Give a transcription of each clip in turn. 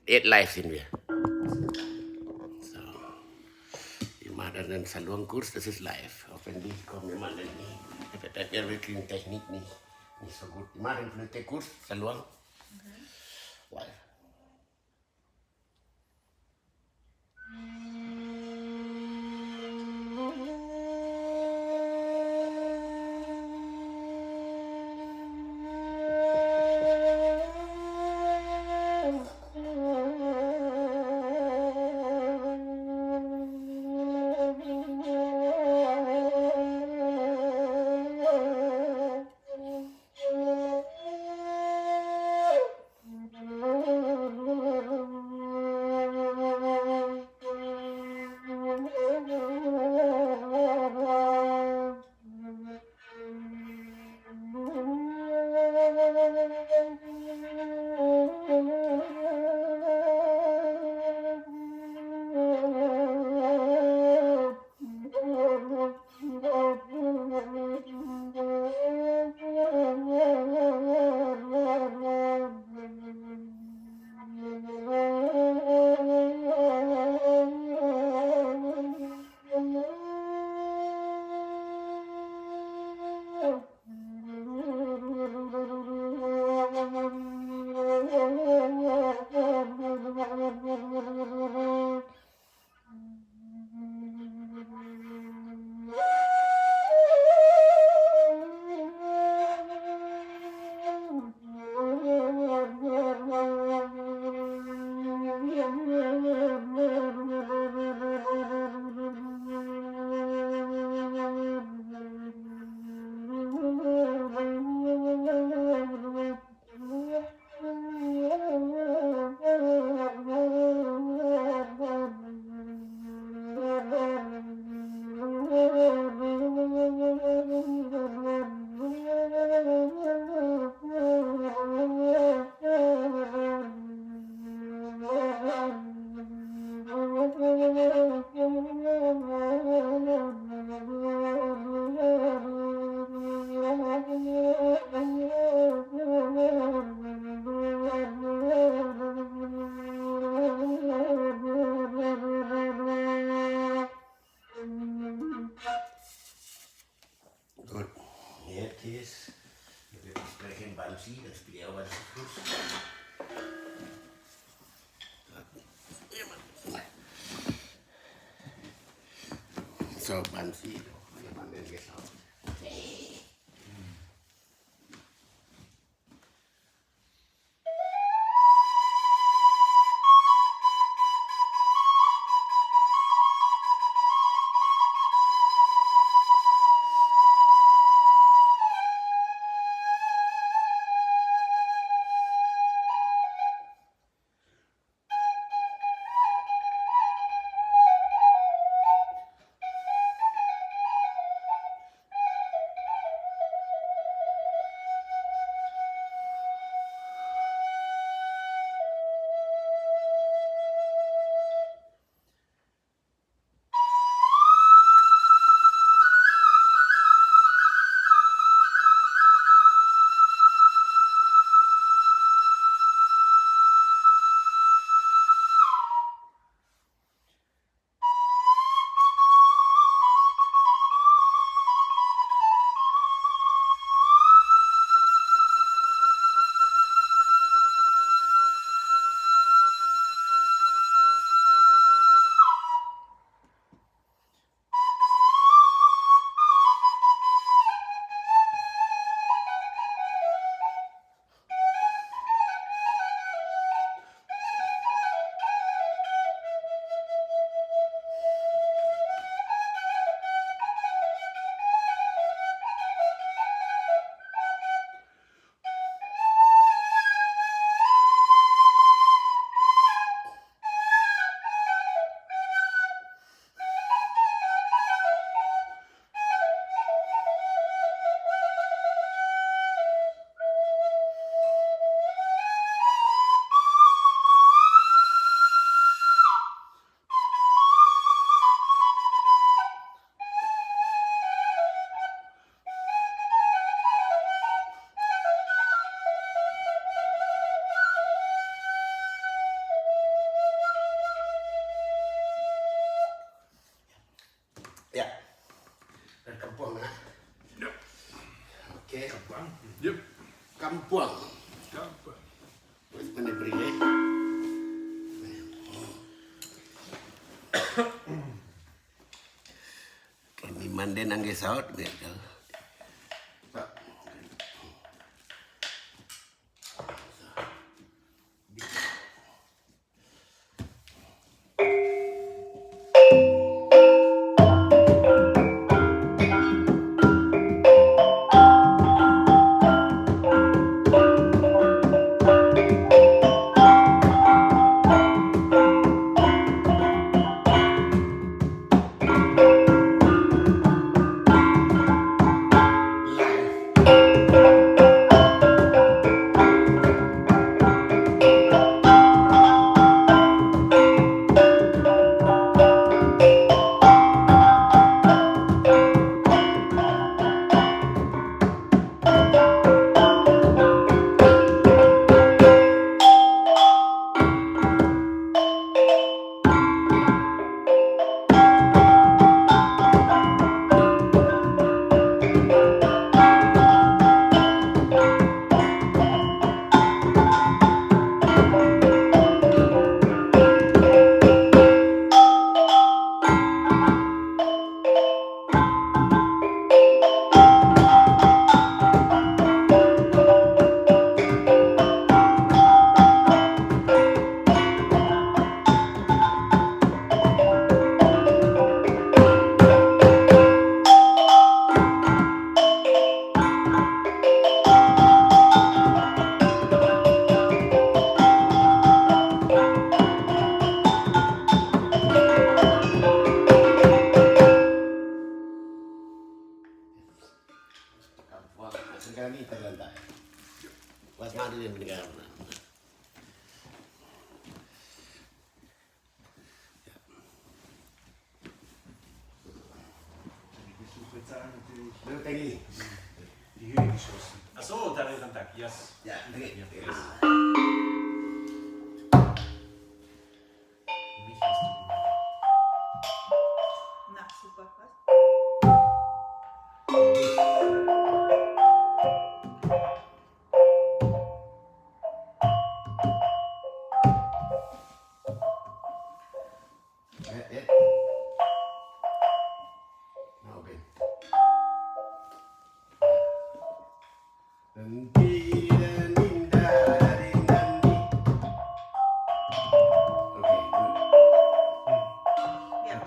8 live sind wir. So, wir machen dann Saluang-Kurs, das ist live. Auch wenn die kommen immer nicht. Das wäre wirklich eine Technik nicht so gut. Wir machen Flöte-Kurs, Saluang. Live. Gut, jetzt ist, wir besprechen Bansi, das Bier war zum Schluss. So, Bansi, wir haben den geschaut. Okay. Kampung. Yep. Kampuang. Kampung. What's my name? Kami mandi nangge saut gitu. Kami terlantar. Was madu yang mendengar. Belum tadi. Die Höhe geschossen. Achso, da ist am Tag. Yes. Ya, tadi. Mich hast du Nah, super fast. Mau Ben. Ya.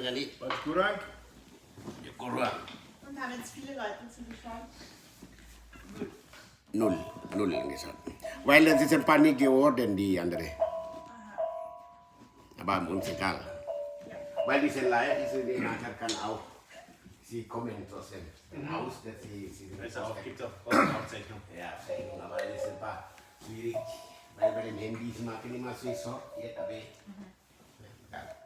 dengan ini. Was kurang? Ya kurang. Und haben jetzt viele Leute zugeschaut? Null gesagt. Weil das ist ein paar nicht geworden, die andere. Aber uns egal. Weil diese Leute, die nachher kann auch, sie kommen aus dem Haus, dass sie Also auch, gibt es auch Aufzeichnung. ja, Zeichnung, aber das ist ein paar schwierig, weil bei den Handys machen immer so sortiert, aber egal.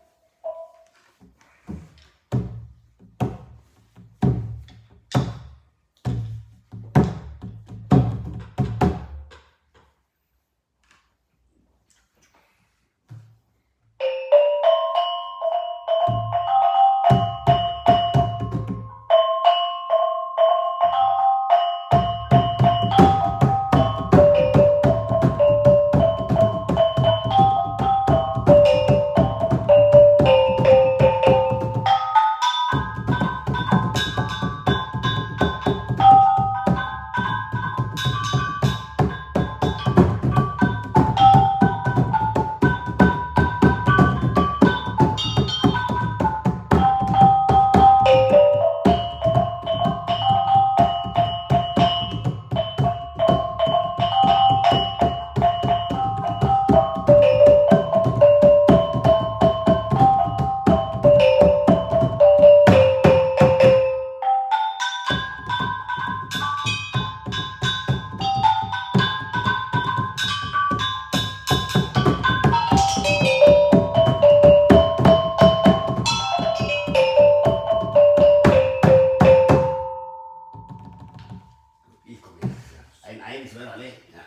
Ein sudah boleh. Ya.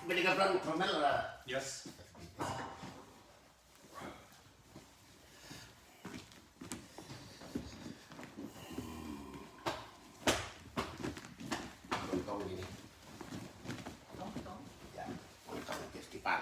Beli kaplan trommel lah. Yes. Lontong ini. Ya, lontong festival.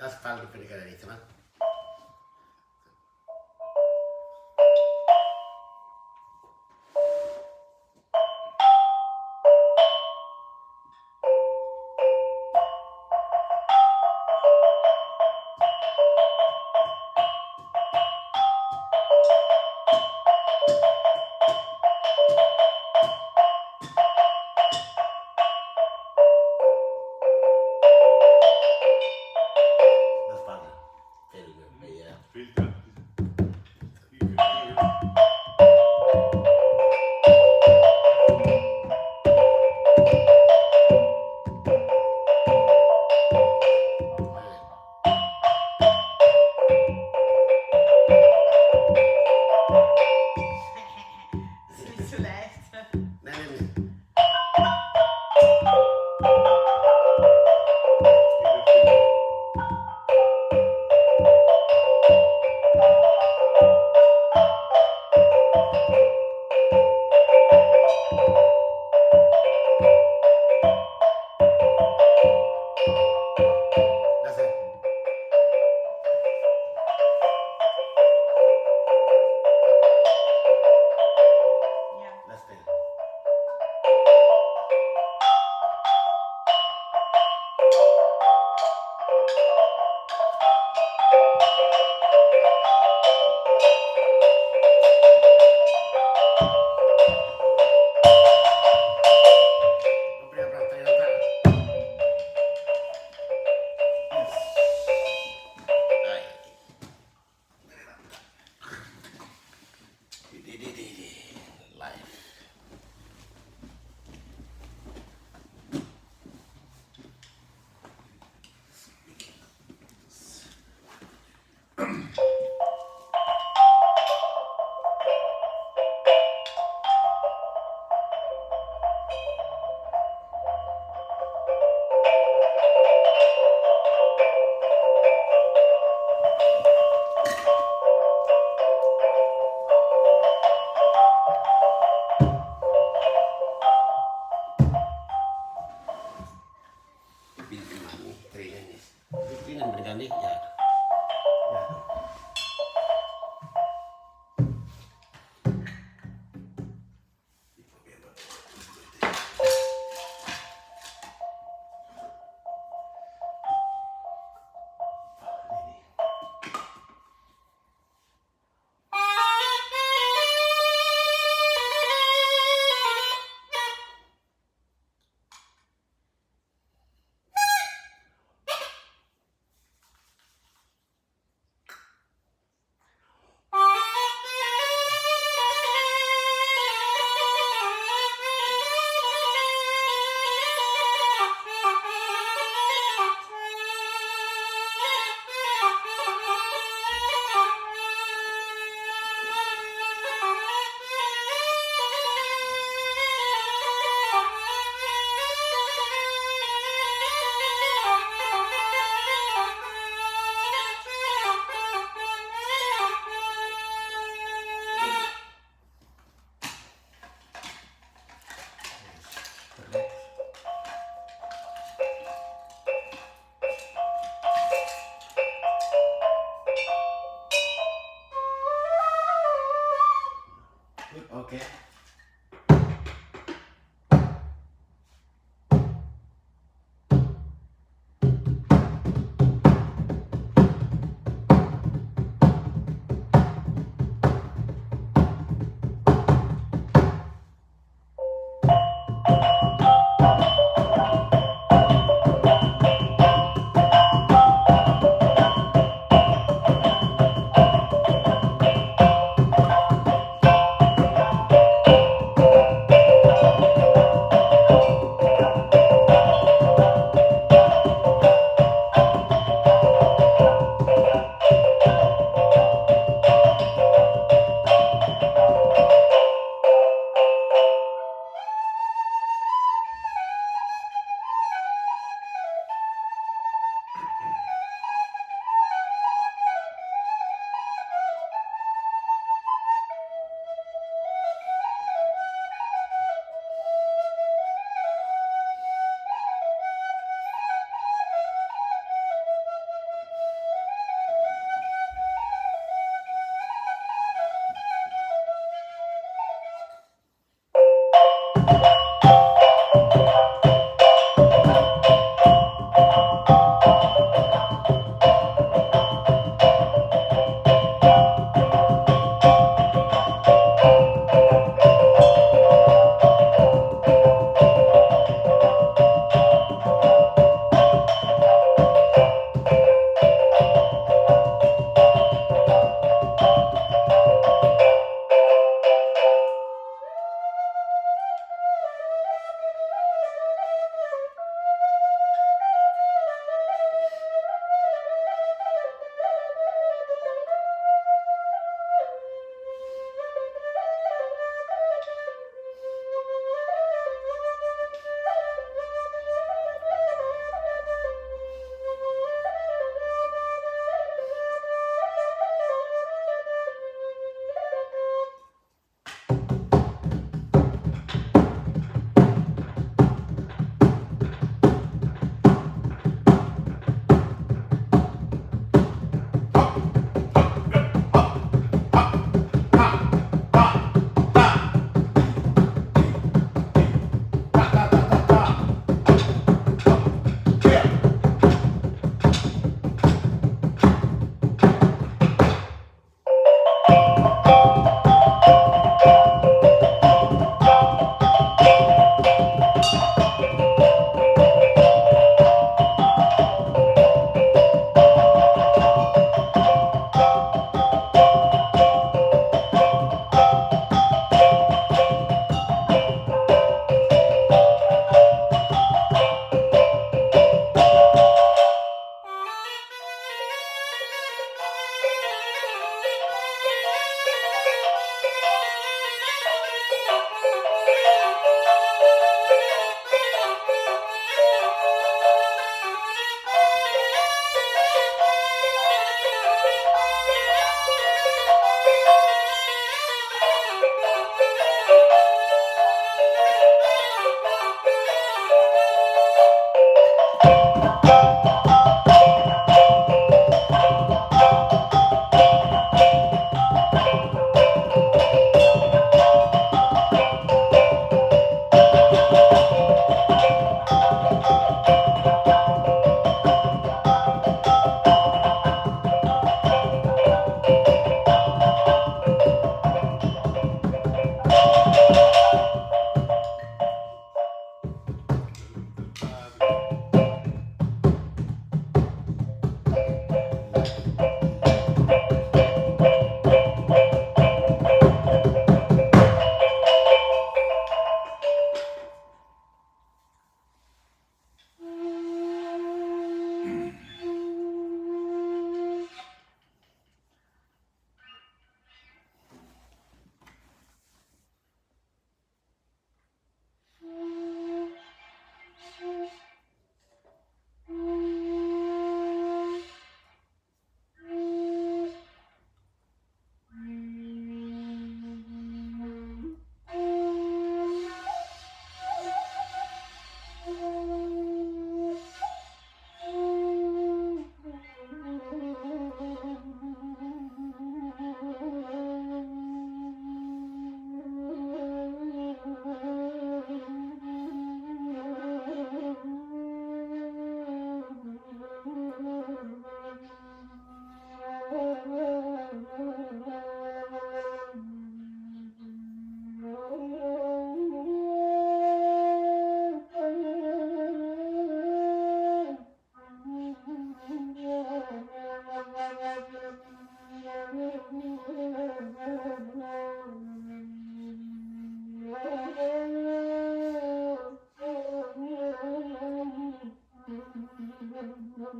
Das Fall du finde ich nicht, ne? Das war Filme, ja. Filter. Das ist nicht so leicht. Nein. Das ist. Ja. Das ist. Life. Bimbingan berganti ya. Ya. Okay.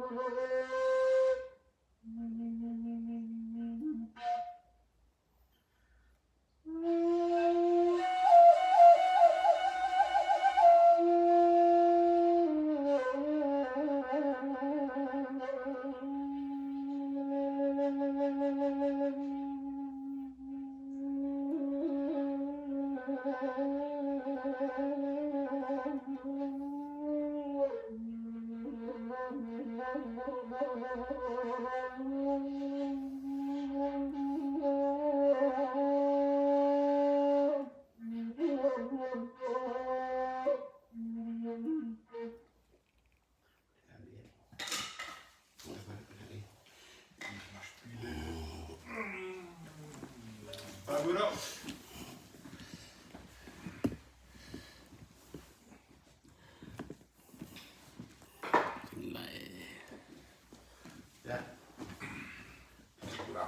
Farbror. Ja. Bra.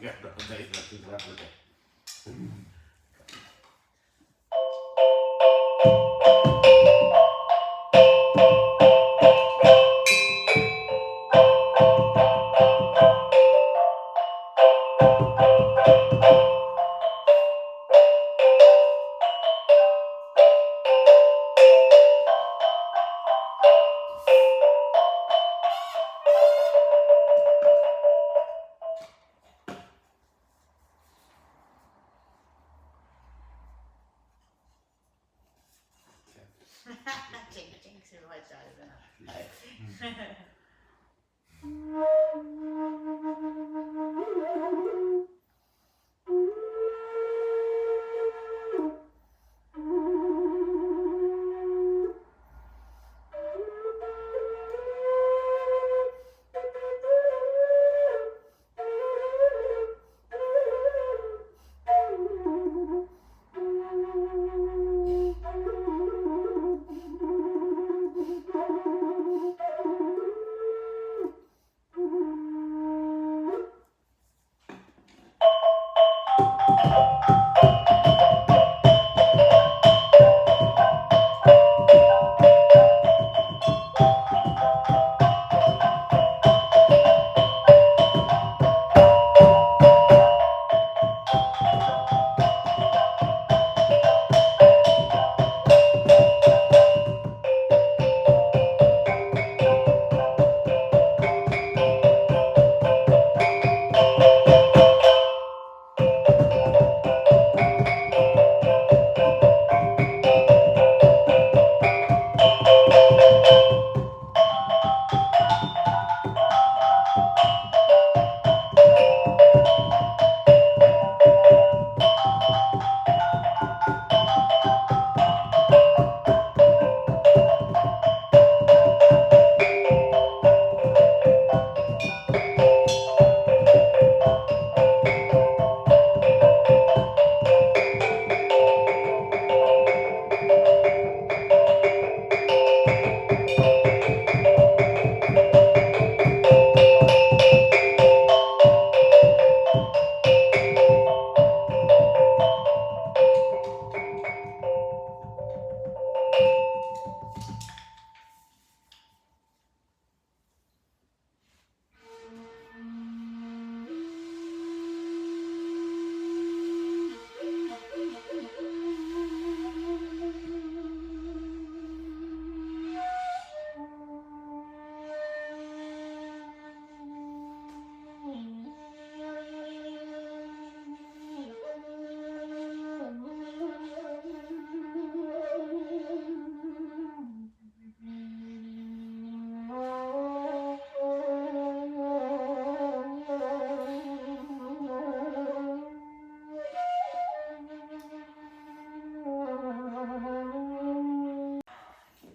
Ja, dat is natuurlijk wel. Tänk så var det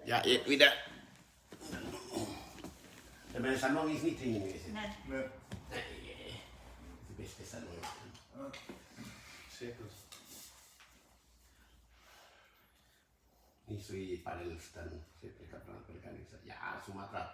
Ja, wieder. Men Saluang is niet in geweest. Nej. Nee. Nee, de beste Saluang. Zeker. Nisui Padelstan, siempre kaplan perkanisa. Ya, Sumatera.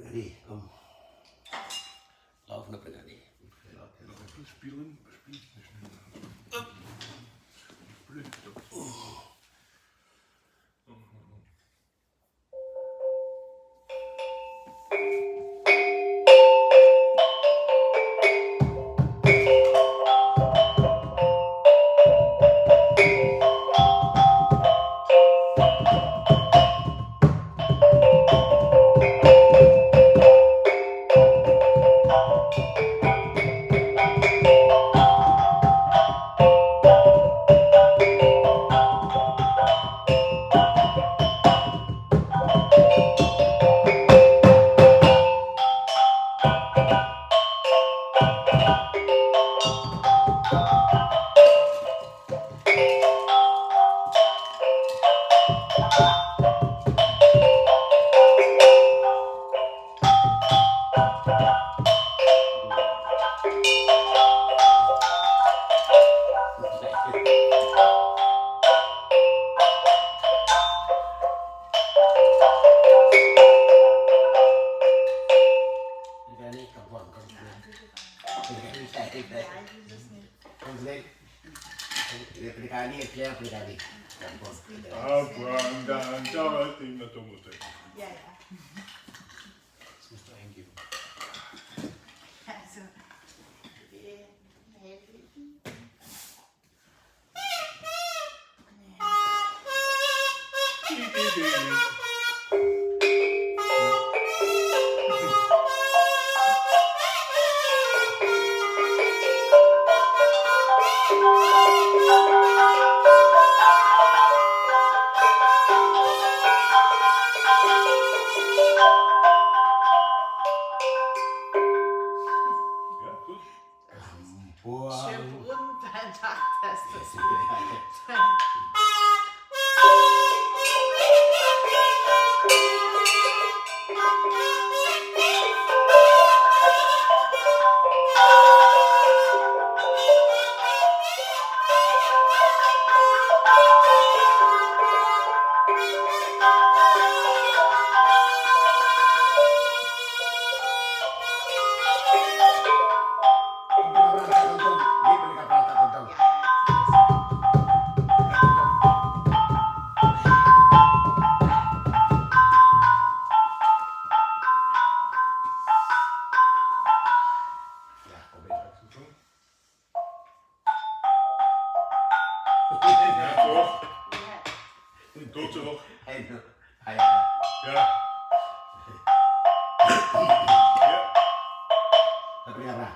Brigadi, kom. Lauf naar Brigadi. We spelen Brigadi. Gandang Talempong Musik. Ja, ja. Das musst du eingeben. Also, die Helden. Ja, gut. Schön Brunnen beim Tag, das ist das. Ja, ja. Toch toch. Ayo. Ja. Tapi apa?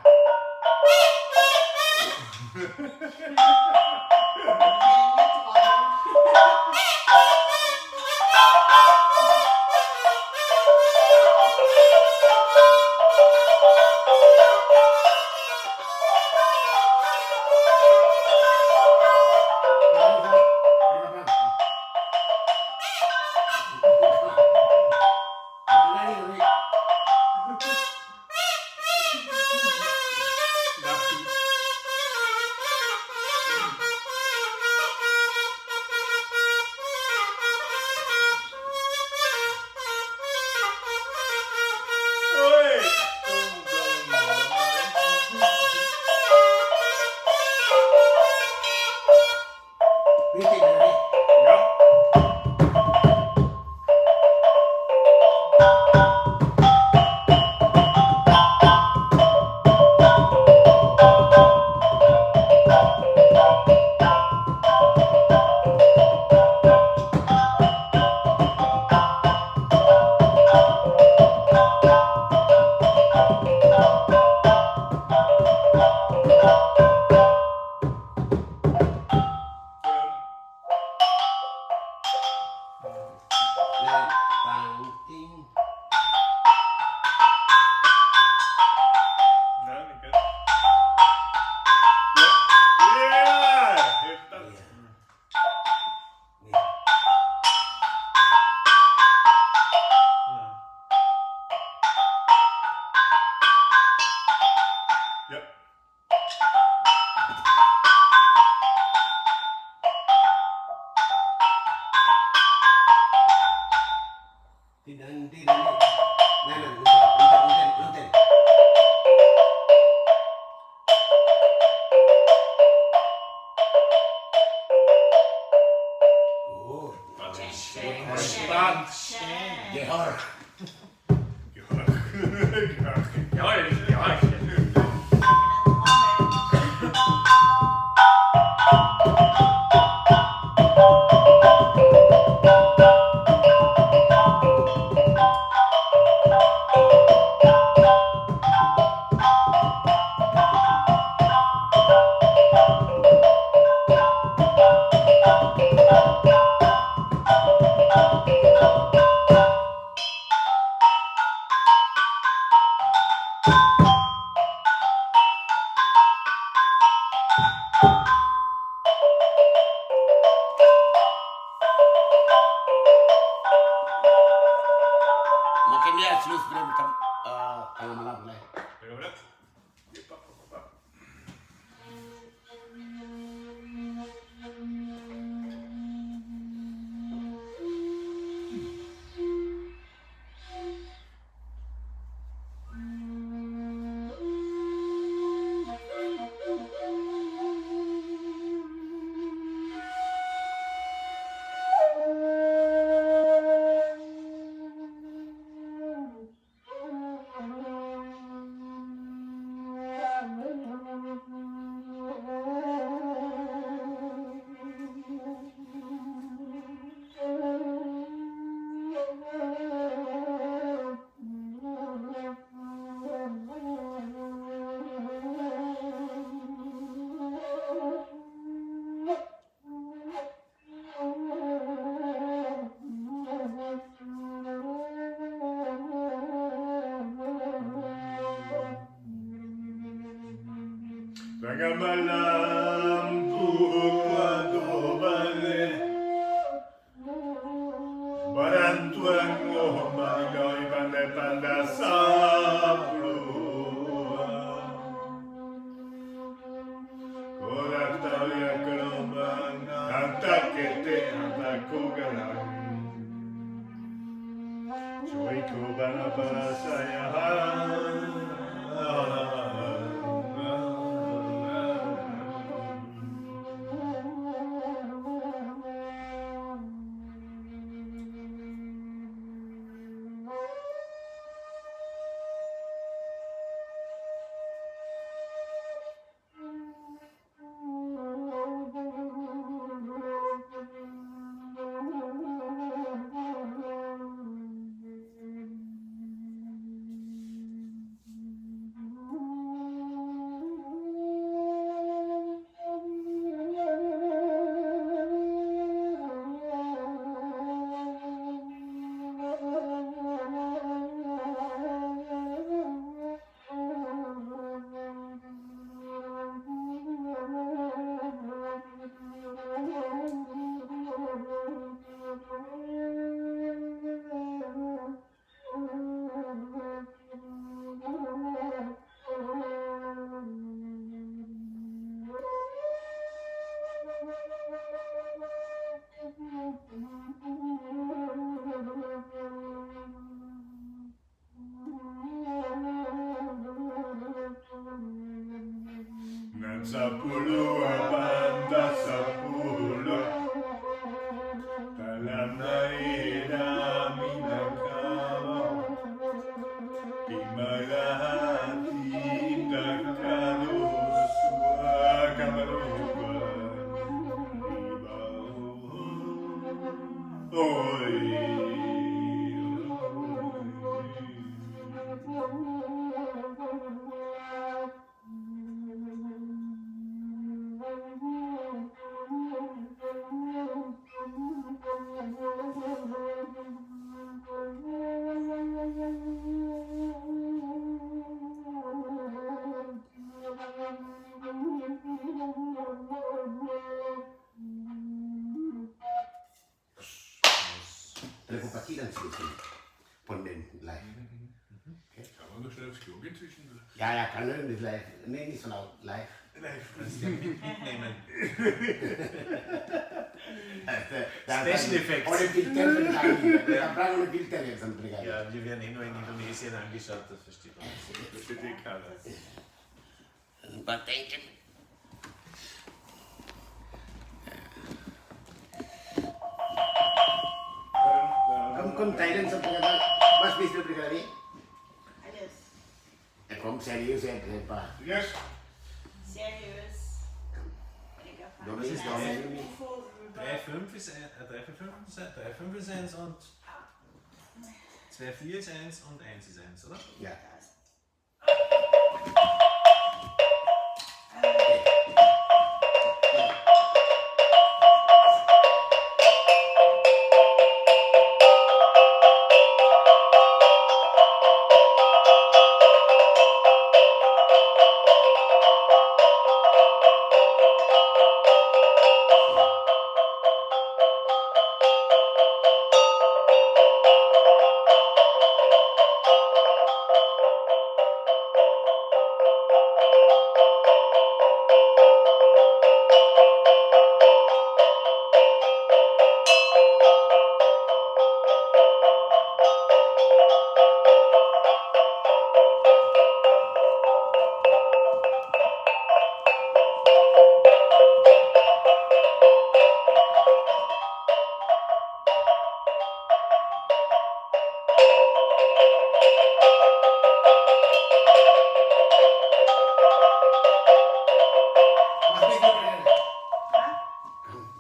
Tengah malam kuat balik Barantuan ngomagai pandai-pandai sapluan Korak tahu yang gelombang Hantak ketik, hantak kugalang Cuiku bana-bana sayang Sepuluh banda sepuluh dalam daerah Minangkabau di mana hati indah kalau suaka berubah di bawah. Oi. Telepathie dann zwischen von den live. Kann man noch schnell aufs Klo gehen zwischendurch? Ja, kann er nicht live. Nee, nicht so laut. Live. Live kannst du ja mitnehmen. Special Effects. Ohne Filter für die Da brauchen wir Filter jetzt am Brigade. Ja, wir werden eh nur in Indonesien angeschaut, das versteht man nicht. Das versteht eh keiner. Was denken? Komm, teilen so Brigade. Was bist du, Brigade? Alles Komm, seriös, etwa. Yes. seriös. Was ist das? 3,5 ist 1 und 2,4 ist 1 und 1 ist 1, oder? Ja.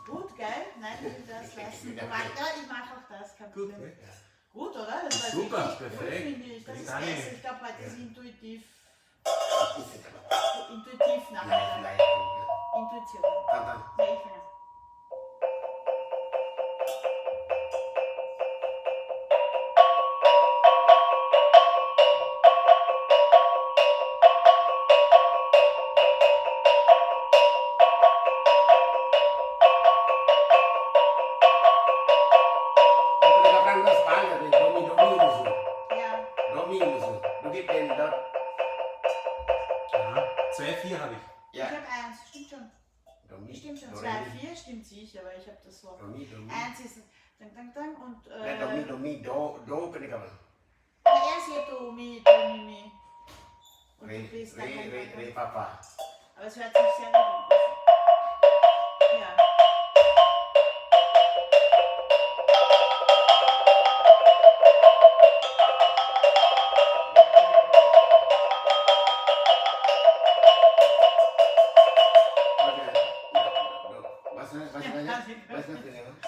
Gut, gell? Nein, ich will das lassen. Ja, ich mache auch das, kein Gut, Problem. Gut, oder? Das war Super, richtig gut, perfekt. finde ich. Das ist Danke. besser. Ich glaube, heute ist intuitiv nachher. Live. Intuition. Dann. Nee, ich will. Ja. Du gibst den dort. Aha. 2,4 habe ich. Ja. Ich habe 1, stimmt schon. Stimmt schon. 2, 4 stimmt sicher, aber ich habe das so. 1 ist Dang und. Do, bin ich aber. Er ist hier Do, Mi, Mi. Und du bist Re, Papa. Aber es hört sich sehr gut an. Ja.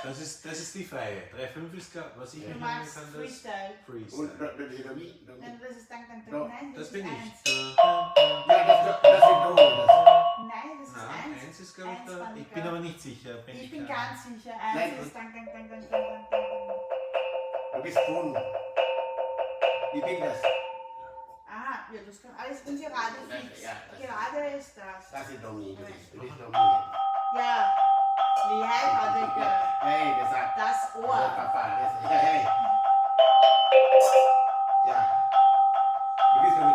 Das ist die freie. 3,5 ist klar, was ich Du nicht magst kann, das Freestyle. Freestyle. Nein, das ist Dang. No, Nein, das ist bin 1. ich. Nein, das ist Nein, 1. 1 ist glaube ich Eins da. fand Ich ich bin auch. aber nicht sicher. Ich bin ganz sicher. Nein, 1 ist Dang. Du bist Ton. Wie bin das? Ah, ja, das kann alles ungerade fix. Ja, das- Gerade ist das. Das ist Domi. Du bist Domi. Ja, wie heiratet Hey, gesagt. das Ohr. Papa, hey. Ja. Du bist Domi.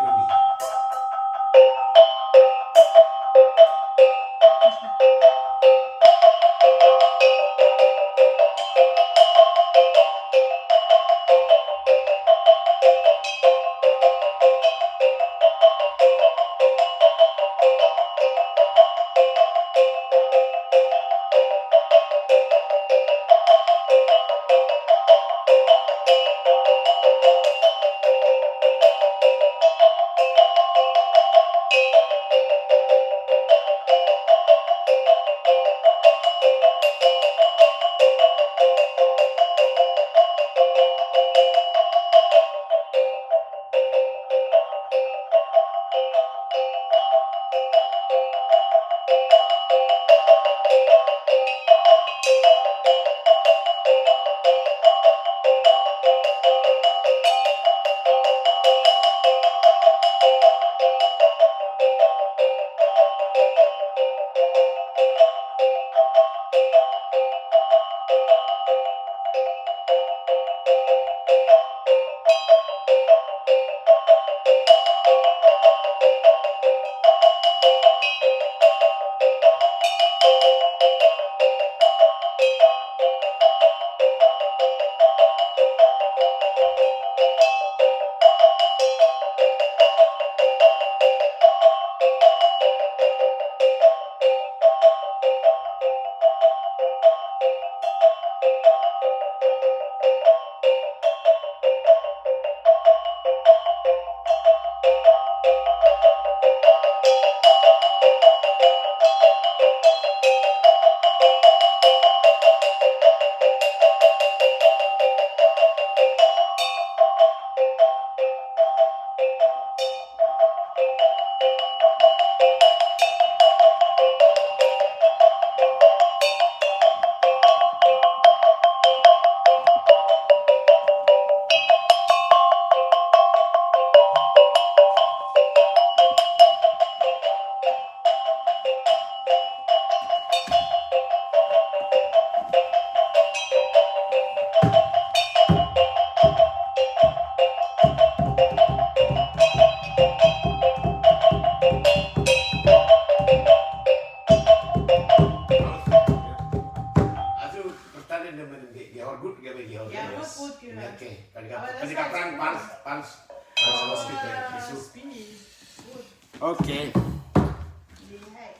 Okay. Hey.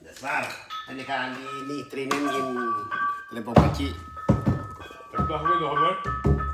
Das war eine kleine Training in Talempong Musik. Dag weer nog, hoor.